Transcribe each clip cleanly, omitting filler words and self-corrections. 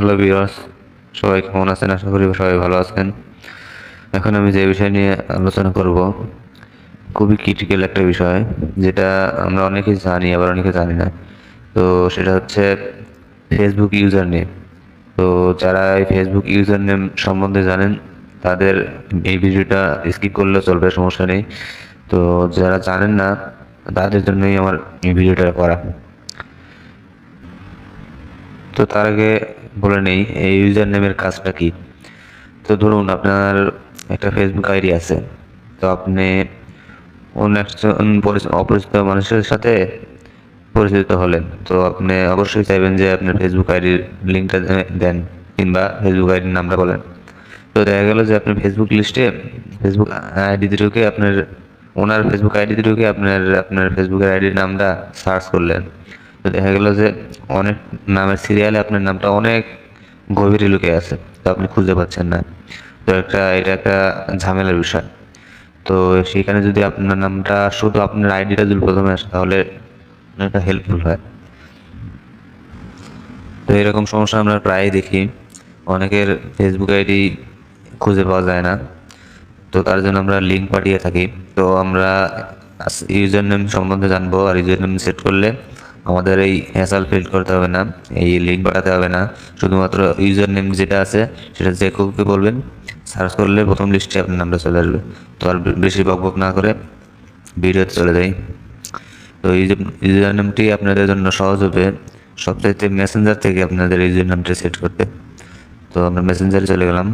Hello viewers, সবাই কেমন আছেন? আশা করি সবাই ভালো আছেন। এখন আমি যে বিষয় নিয়ে আলোচনা করব খুবই ক্রিটিক্যাল একটা বিষয়, যেটা আমরা অনেকেই জানি আবার অনেকে জানি না। তো সেটা হচ্ছে ফেসবুক ইউজার নেম। তো যারা এই ফেসবুক ইউজার নেম সম্বন্ধে জানেন তাদের এই ভিডিওটা স্কিপ করলেও চলবে, সমস্যা নেই। তো যারা জানেন না তাদের জন্যই আমার এই ভিডিওটা করা। তো তার আগে বলে নেই এই ইউজার নেমের কাজটা কি। তো ধরুন আপনার একটা ফেসবুক আইডি আছে। তো আপনি অন্য একজন অপরিচিত মানুষের সাথে পরিচিত হলেন, তো আপনি অবশ্যই চাইবেন যে আপনার ফেসবুক আইডির লিঙ্কটা দেন কিংবা ফেসবুক আইডির নামটা বলেন। তো দেখা গেল যে আপনার ফেসবুক লিস্টে ফেসবুক আইডিতে ঢুকে আপনার ওনার ফেসবুক আইডিতে ঢুকে আপনার আপনার ফেসবুকের আইডির নামটা সার্চ করলেন। তো দেখা গেল যে অনেক নামের সিরিয়ালে আপনার নামটা অনেক গভীরে লুকিয়ে আছে, তো আপনি খুঁজে পাচ্ছেন না। তো এটা একটা ঝামেলার বিষয়। তো সেখানে যদি আপনার নামটা শুধু আপনার আইডিটা যদি প্রথমে আসে তাহলে অনেকটা হেল্পফুল হয়। তো এরকম সমস্যা আমরা প্রায়ই দেখি, অনেকের ফেসবুক আইডি খুঁজে পাওয়া যায় না। তো তার জন্য আমরা লিঙ্ক পাঠিয়ে থাকি। তো আমরা ইউজার নেম সম্বন্ধে জানবো, আর ইউজার নেম সেট করলে আমাদের এই হ্যাসাল ফিল করতে হবে না, এই লিঙ্ক পাঠাতে হবে না। শুধুমাত্র ইউজার নেম যেটা আছে সেটা যে কাউকে বলবেন, সার্চ করলে প্রথম লিস্টে আপনার নামটা চলে আসবে। তো আর বেশি বকবক না করে ভিডিওতে চলে যাই। তো এই যে ইউজার নামটি আপনাদের জন্য সহজ হবে সবচাইতে মেসেঞ্জার থেকে আপনাদের ইউজার নামটা সেট করতে। তো আমরা মেসেঞ্জারে চলে গেলাম।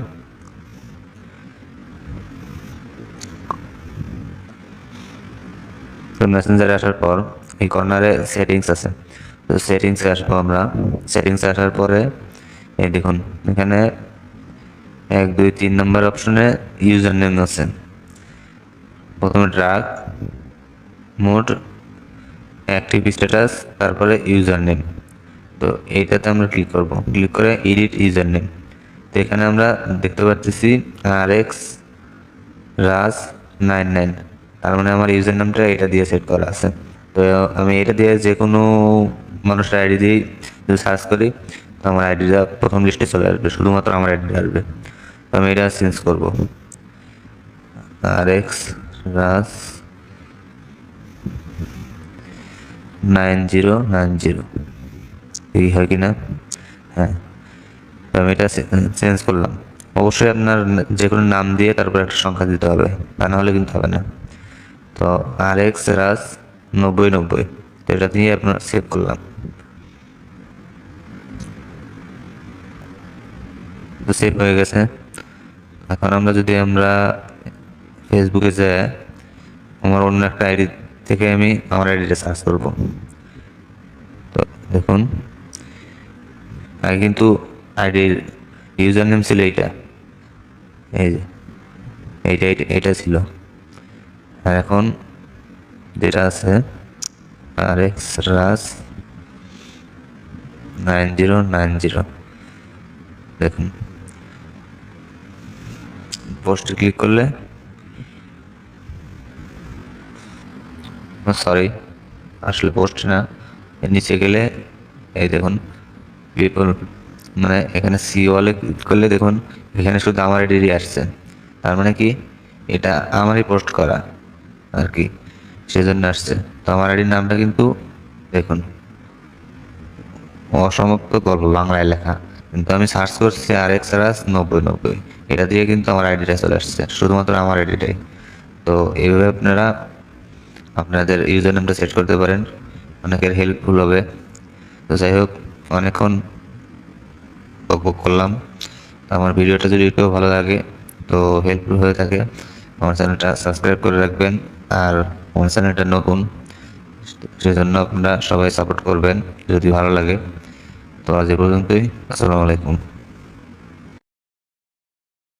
তো মেসেঞ্জারে আসার পর এই কর্নারে সেটিংস আছে। তো সেটিংসে আসবো আমরা। সেটিংসে আসার পরে এই দেখুন এখানে 1 2 3 নম্বর অপশনে ইউজার নেম আছে। প্রথমে ড্রাগ মোড, অ্যাক্টিভ স্ট্যাটাস, তারপরে ইউজার নেম। তো এইটাতে আমরা ক্লিক করব, ক্লিক করে এডিট ইউজার নেম। তো এখানে আমরা দেখতে পাচ্ছি RX রাজ 99, তার মানে আমার ইউজার নামটা এটা দিয়ে সেট করা আছে। তো আমি এটা দিয়ে যে কোনো মানুষের আইডি দিয়েই যদি সার্চ করি তো আমার আইডিটা প্রথম লিস্টে চলে আসবে, শুধুমাত্র আমার আইডি আসবে। তো আমি এটা চেঞ্জ করব, RX রাজ 9090, এই হয় কিনা? হ্যাঁ। তো আমি এটা চেঞ্জ করলাম। অবশ্যই আপনার যে কোনো নাম দিয়ে তারপর একটা সংখ্যা দিতে হবে, তা নাহলে কিন্তু হবে না। তো RX রাজ 9090, তো এটা দিয়ে আপনার সেভ করলাম। তো সেভ হয়ে গেছে। এখন আমরা ফেসবুকে যাই, আমার অন্য একটা আইডি থেকে আমি আমার আইডিটা সার্চ করব। তো দেখুন আগে কিন্তু আইডির ইউজার নেম ছিল এইটা, এই যে এইটা ছিল। আর এখন যেটা আছে RX রাজ 9090, দেখুন পোস্টে ক্লিক করলে, সরি আসলে পোস্ট না, এর নিচে গেলে এই দেখুন পিপল, মানে এখানে সি ওয়ালে ক্লিক করলে দেখুন এখানে শুধু আমার আইডি আসছে। তার মানে কি এটা আমারই পোস্ট করা আর কি, সেজন্য আসছে। তো আমার আইডির নামটা কিন্তু দেখুন অসমাপ্ত গল্প বাংলায় লেখা, কিন্তু আমি সার্চ করছি RX রাজ 9090, এটা দিয়ে কিন্তু আমার আইডিটা চলে আসছে, শুধুমাত্র আমার আইডিটাই। তো এইভাবে আপনারা আপনাদের ইউজার নেমটা সেট করতে পারেন, অনেকের হেল্পফুল হবে। তো যাই হোক, অনেকক্ষণ বকবক করলাম। তো আমার ভিডিওটা যদি একটু ভালো লাগে, তো হেল্পফুল হয়ে থাকে, আমার চ্যানেলটা সাবস্ক্রাইব করে রাখবেন। আর আমার চ্যানেলটা নতুন, সেজন্য আপনারা সবাই সাপোর্ট করবেন যদি ভালো লাগে। তো আজ এ পর্যন্তই, আসসালামু আলাইকুম।